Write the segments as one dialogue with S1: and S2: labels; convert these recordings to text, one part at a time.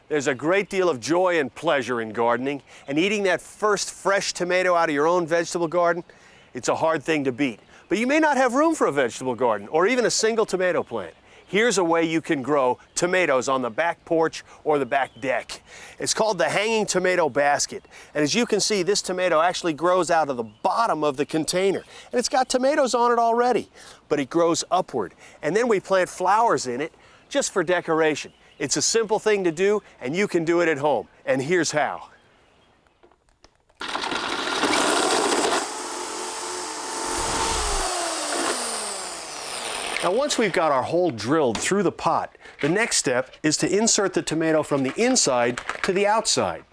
S1: There's a great deal of joy and pleasure in gardening, and eating that first fresh tomato out of your own vegetable garden, it's a hard thing to beat. But you may not have room for a vegetable garden or even a single tomato plant. Here's a way you can grow tomatoes on the back porch or the back deck. It's called the hanging tomato basket. And as you can see, this tomato actually grows out of the bottom of the container. And it's got tomatoes on it already, but it grows upward. And then we plant flowers in it just for decoration. It's a simple thing to do, and you can do it at home. And here's how. Now, once we've got our hole drilled through the pot, the next step is to insert the tomato from the inside to the outside.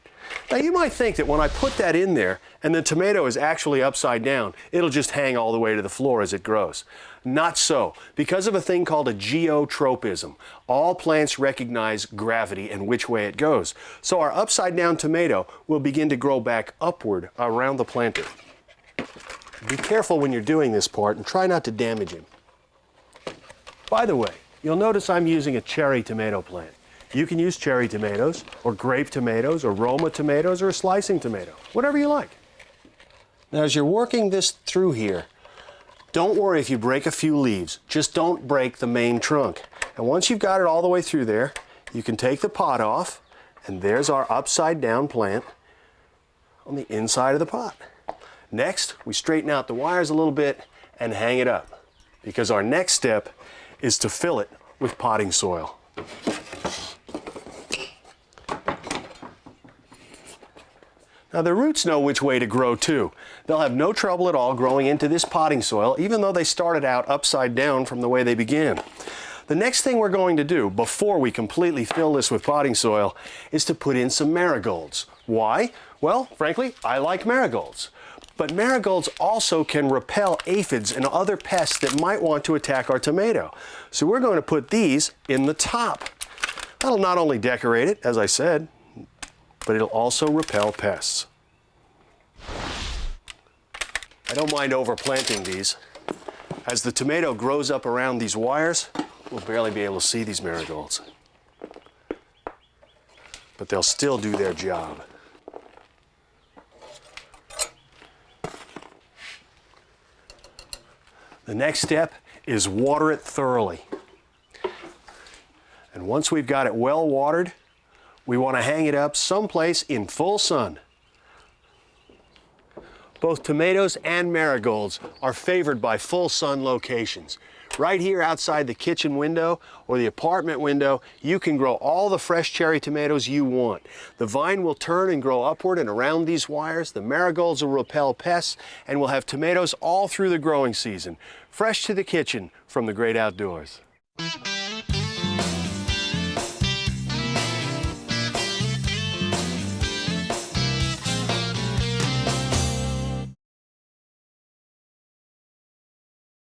S1: Now, you might think that when I put that in there and the tomato is actually upside down, it'll just hang all the way to the floor as it grows. Not so. Because of a thing called a geotropism, all plants recognize gravity and which way it goes. So our upside down tomato will begin to grow back upward around the planter. Be careful when you're doing this part and try not to damage him. By the way, you'll notice I'm using a cherry tomato plant. You can use cherry tomatoes, or grape tomatoes, or Roma tomatoes, or a slicing tomato, whatever you like. Now, as you're working this through here, don't worry if you break a few leaves. Just don't break the main trunk. And once you've got it all the way through there, you can take the pot off, and there's our upside down plant on the inside of the pot. Next, we straighten out the wires a little bit and hang it up, because our next step is to fill it with potting soil. Now, the roots know which way to grow too. They'll have no trouble at all growing into this potting soil, even though they started out upside down from the way they began. The next thing we're going to do before we completely fill this with potting soil is to put in some marigolds. Why? Well, frankly, I like marigolds. But marigolds also can repel aphids and other pests that might want to attack our tomato. So we're going to put these in the top. That'll not only decorate it, as I said, but it'll also repel pests. I don't mind overplanting these. As the tomato grows up around these wires, we'll barely be able to see these marigolds. But they'll still do their job. The next step is water it thoroughly. And once we've got it well watered, we want to hang it up someplace in full sun. Both tomatoes and marigolds are favored by full sun locations. Right here outside the kitchen window or the apartment window, you can grow all the fresh cherry tomatoes you want. The vine will turn and grow upward and around these wires. The marigolds will repel pests, and we'll have tomatoes all through the growing season, fresh to the kitchen from the great outdoors.